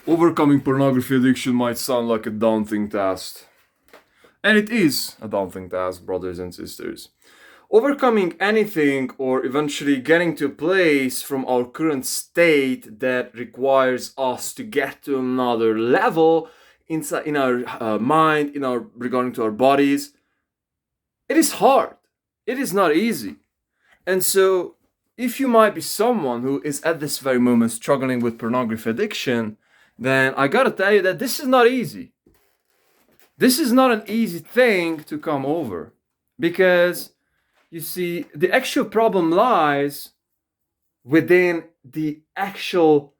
Overcoming pornography addiction might sound like a daunting task. And it is a daunting task, brothers and sisters. Overcoming anything or eventually getting to a place from our current state that requires us to get to another level inside in our mind, in our regarding to our bodies, it is hard. It is not easy. And so, if you might be someone who is at this very moment struggling with pornography addiction, then I gotta tell you that this is not easy. This is not an easy thing to come over. Because, you see, the actual problem lies within the actual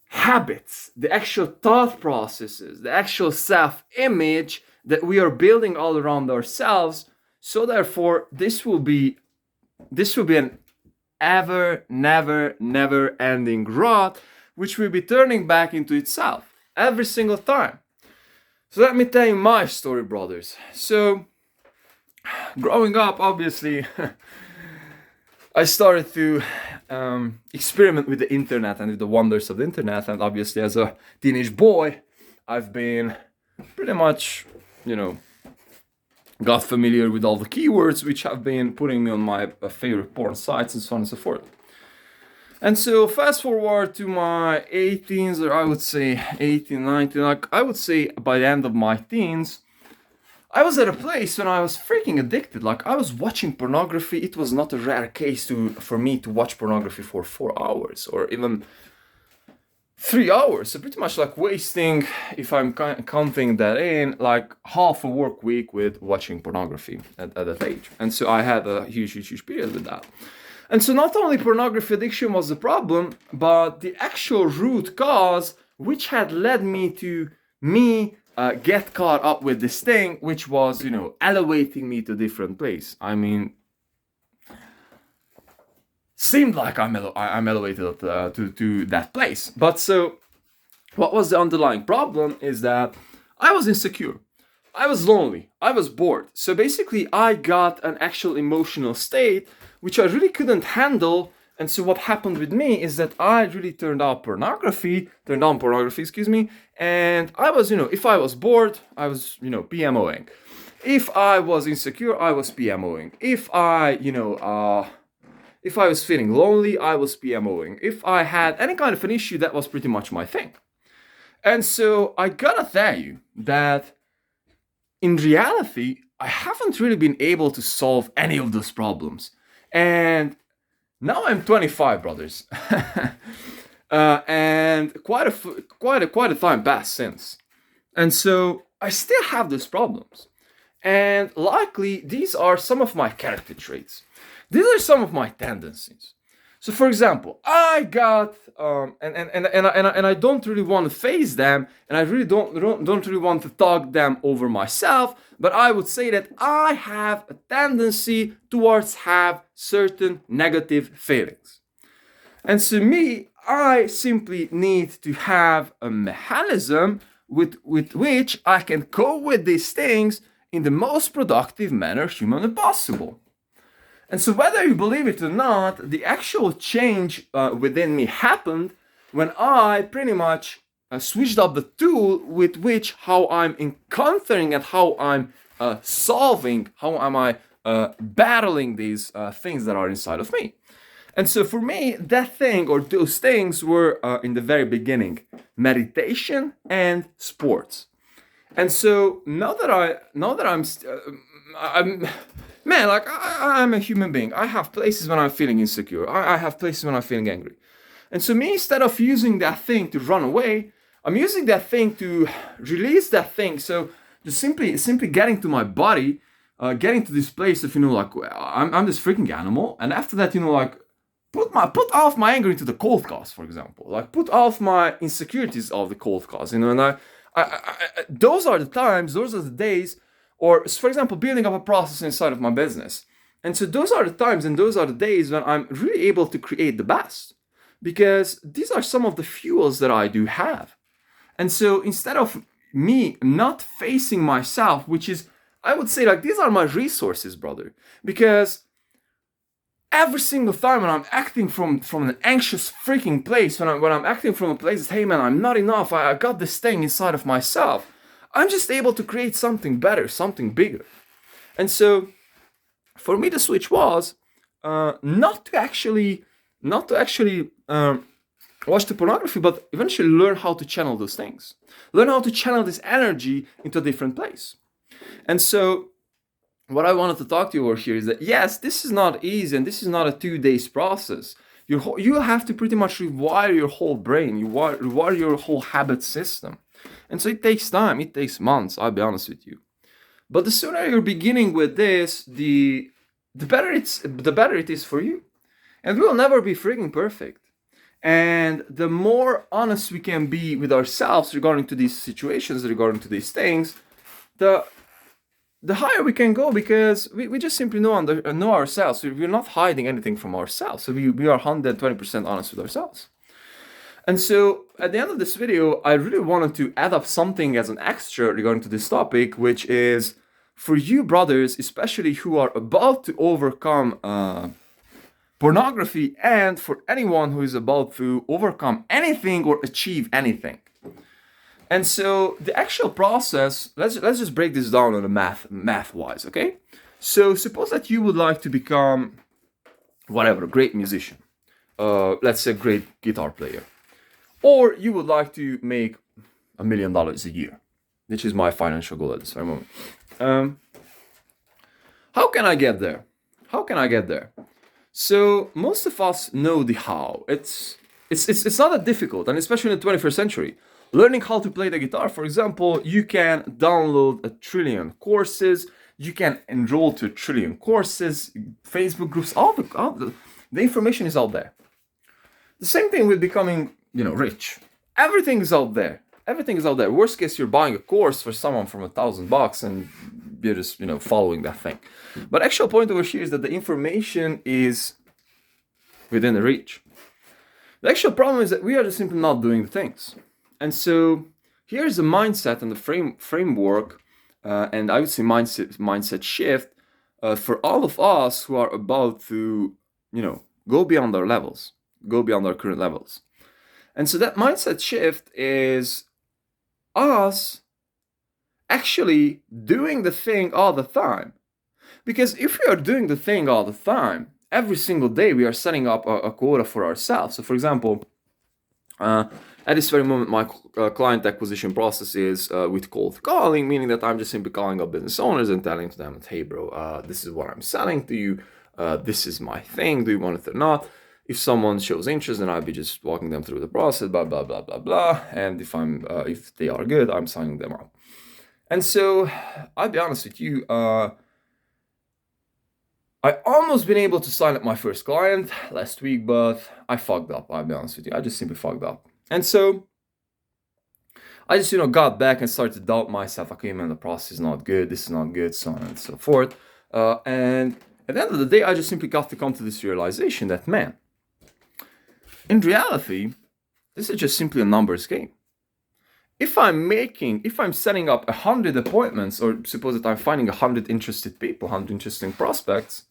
habits, the actual thought processes, the actual self image that we are building all around ourselves. So, therefore, this will be an ever, never ending rot, which will be turning back into itself every single time. So let me tell you my story, brothers. So, growing up, obviously, I started to experiment with the internet and with the wonders of the internet. And obviously, as a teenage boy, I've been pretty much, got familiar with all the keywords which have been putting me on my favorite porn sites and so on and so forth. And so fast forward to my 18s, or I would say 18, 19, like I would say by the end of my teens, I was at a place when I was freaking addicted. Like I was watching pornography. It was not a rare case for me to watch pornography for 4 hours or even 3 hours. So pretty much like wasting, if I'm counting that in, like half a work week with watching pornography at that age. And so I had a huge period with that. And so not only pornography addiction was the problem, but the actual root cause, which had led me to get caught up with this thing, which was, elevating me to a different place. I mean, seemed like I'm elevated to that place. But so, what was the underlying problem is that I was insecure. I was lonely. I was bored. So basically, I got an actual emotional state which I really couldn't handle. And so what happened with me is that I really turned on pornography, and I was, if I was bored, I was, PMOing. If I was insecure, I was PMOing. If I was feeling lonely, I was PMOing. If I had any kind of an issue, that was pretty much my thing. And so I gotta tell you that in reality, I haven't really been able to solve any of those problems. And now I'm 25, brothers, and quite a time passed since, and so I still have these problems. And likely, these are some of my character traits. These are some of my tendencies. So, for example, I got and I don't really want to face them, and I really don't really want to talk them over myself. But I would say that I have a tendency towards have certain negative feelings, and so I simply need to have a mechanism with which I can cope with these things in the most productive manner humanly possible. And so whether you believe it or not, the actual change within me happened when I pretty much switched up the tool with which how I'm encountering and how I'm solving, how am I battling these things that are inside of me. And so for me, that thing or those things were in the very beginning, meditation and sports. And so now that I'm man, like I'm a human being. I have places when I'm feeling insecure. I have places when I'm feeling angry. And so me, instead of using that thing to run away, I'm using that thing to release that thing. So just simply getting to my body, getting to this place of, like I'm this freaking animal. And after that, like put off my anger into the cold cause, for example. Like put off my insecurities of the cold cause, and I those are the times, those are the days, or for example, building up a process inside of my business. And so those are the times and those are the days when I'm really able to create the best, because these are some of the fuels that I do have. And so instead of me not facing myself, which is, I would say, like, these are my resources, brother, because every single time when I'm acting from an anxious freaking place, when I'm acting from a place that, hey man, I'm not enough, I got this thing inside of myself, I'm just able to create something better, something bigger. And so for me, the switch was not to actually watch the pornography, but eventually learn how to channel those things, learn how to channel this energy into a different place. And so what I wanted to talk to you over here is that yes, this is not easy, and this is not a 2 days process. You have to pretty much rewire your whole brain, you rewire your whole habit system, and so it takes time. It takes months. I'll be honest with you. But the sooner you're beginning with this, the better it is for you. And we'll never be freaking perfect. And the more honest we can be with ourselves regarding to these situations, regarding to these things, the higher we can go, because we just simply know ourselves. We're not hiding anything from ourselves. So we are 120% honest with ourselves. And so at the end of this video, I really wanted to add up something as an extra regarding to this topic, which is for you brothers, especially who are about to overcome pornography, and for anyone who is about to overcome anything or achieve anything. And so the actual process, let's just break this down on a math wise, okay? So suppose that you would like to become whatever, a great musician, let's say a great guitar player, or you would like to make $1 million a year, which is my financial goal at this very moment. How can I get there? So most of us know the how. It's not that difficult, and especially in the 21st century. Learning how to play the guitar, for example, you can download 1 trillion courses, you can enroll to 1 trillion courses, Facebook groups, all the information is out there. The same thing with becoming, rich. Everything is out there. Worst case, you're buying a course for someone from $1,000 and you're just, following that thing. But actual point over here is that the information is within the reach. The actual problem is that we are just simply not doing the things. And so here's the mindset and the framework, and I would say mindset shift for all of us who are about to, go beyond our levels, go beyond our current levels. And so that mindset shift is us actually doing the thing all the time. Because if we are doing the thing all the time, every single day we are setting up a quota for ourselves. So for example, at this very moment, my client acquisition process is with cold calling, meaning that I'm just simply calling up business owners and telling to them that, hey bro, this is what I'm selling to you. This is my thing. Do you want it or not? If someone shows interest, then I'll be just walking them through the process, blah, blah, blah, blah, blah. And if they are good, I'm signing them up. And so I'll be honest with you, I almost been able to sign up my first client last week, but I fucked up. I'll be honest with you. I just simply fucked up. And so I just, got back and started to doubt myself. Okay, man, the process is not good. This is not good, so on and so forth. And at the end of the day, I just simply got to come to this realization that, man, in reality, this is just simply a numbers game. If I'm setting up 100 appointments, or suppose that I'm finding 100 interested people, 100 interesting prospects,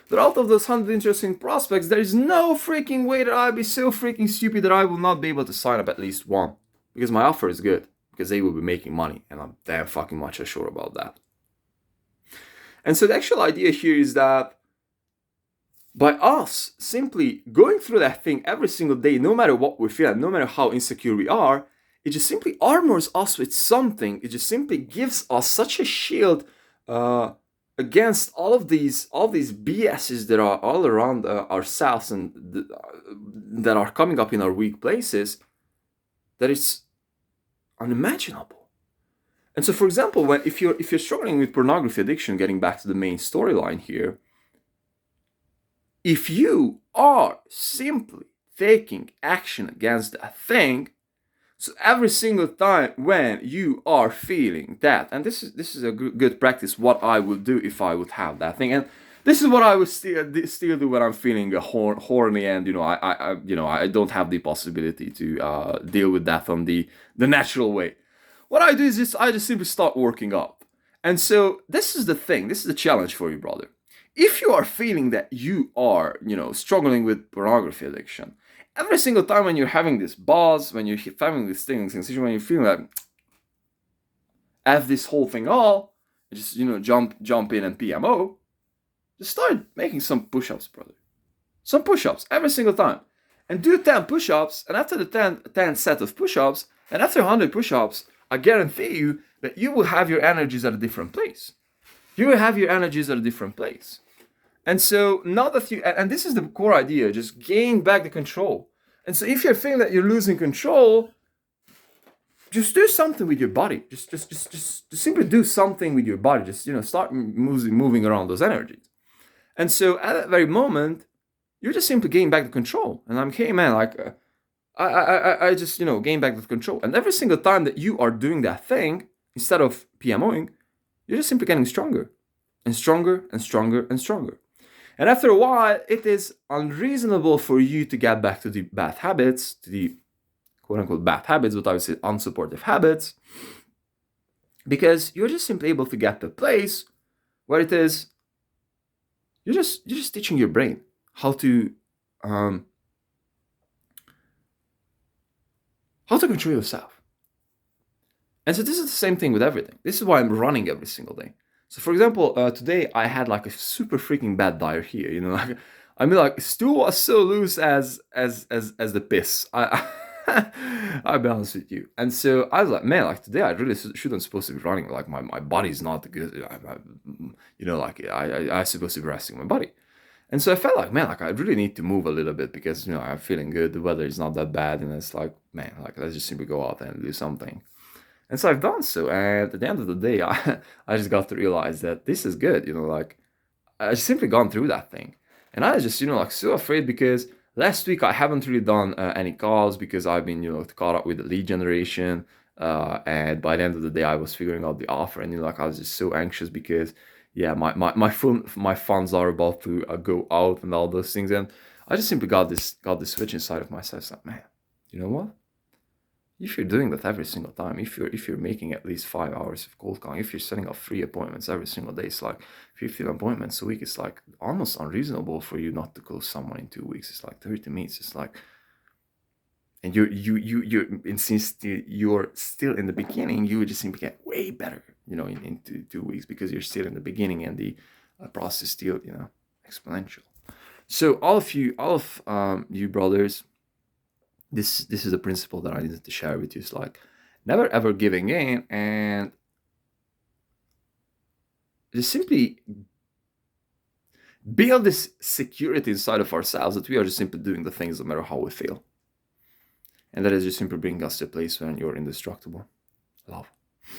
that out of those 100 interesting prospects, there is no freaking way that I'll be so freaking stupid that I will not be able to sign up at least one. Because my offer is good. Because they will be making money. And I'm damn fucking much sure about that. And so the actual idea here is that by us simply going through that thing every single day, no matter what we feel, and no matter how insecure we are, it just simply armors us with something. It just simply gives us such a shield against all of these BSs that are all around ourselves and that are coming up in our weak places, that it's unimaginable. And so, for example, if you're struggling with pornography addiction, getting back to the main storyline here, if you are simply taking action against that thing, so every single time when you are feeling that, and this is a good practice, what I would do if I would have that thing, and this is what I would still do when I'm feeling horny, and I don't have the possibility to deal with that on the natural way. What I do is I just simply start working out. And so this is the thing, this is the challenge for you, brother. if you are feeling that you are, struggling with pornography addiction, every single time when you're having this buzz, when you're having this stinging sensation, when you're feeling like F this whole thing all, just jump in and PMO, just start making some push-ups, brother. Some push-ups every single time. And do 10 push-ups, and after the 10 set of push-ups, and after 100 push-ups, I guarantee you that you will have your energies at a different place. You will have your energies at a different place. And so now that and this is the core idea, just gain back the control. And so if you're feeling that you're losing control, just do something with your body. Just simply do something with your body. Just, start moving around those energies. And so at that very moment, you're just simply gaining back the control. And I'm, hey man, like, I just, gain back the control. And every single time that you are doing that thing, instead of PMOing, you're just simply getting stronger and stronger and stronger and stronger. And after a while, it is unreasonable for you to get back to the bad habits, to the quote-unquote bad habits, but obviously unsupportive habits, because you're just simply able to get to a place where it is, you're just teaching your brain how to control yourself. And so this is the same thing with everything. This is why I'm running every single day. So for example, today I had like a super freaking bad diarrhea. Like, I mean, like, stool was so loose as the piss. I'll be honest with you. And so I was like, man, like today I really shouldn't supposed to be running. Like my body's not good. Like I supposed to be resting my body. And so I felt like, man, like I really need to move a little bit because, I'm feeling good. The weather is not that bad. And it's like, man, like let's just simply go out and do something. And so I've done so. And at the end of the day, I just got to realize that this is good. Like I simply gone through that thing. And I was just, like so afraid because last week I haven't really done any calls because I've been, caught up with the lead generation. And by the end of the day, I was figuring out the offer. And, like I was just so anxious because, yeah, my funds are about to go out and all those things. And I just simply got this switch inside of myself. It's like, man, you know what? If you're doing that every single time, if you're making at least 5 hours of cold calling, if you're setting up 3 appointments every single day, it's like 15 appointments a week. It's like almost unreasonable for you not to close someone in 2 weeks. It's like 30 minutes. It's like, and since you're still in the beginning, you just simply get way better, in 2 weeks because you're still in the beginning and the process is still, exponential. So all of you brothers. This is a principle that I needed to share with you. It's like never ever giving in and just simply build this security inside of ourselves that we are just simply doing the things no matter how we feel. And that is just simply bringing us to a place when you're indestructible. Love.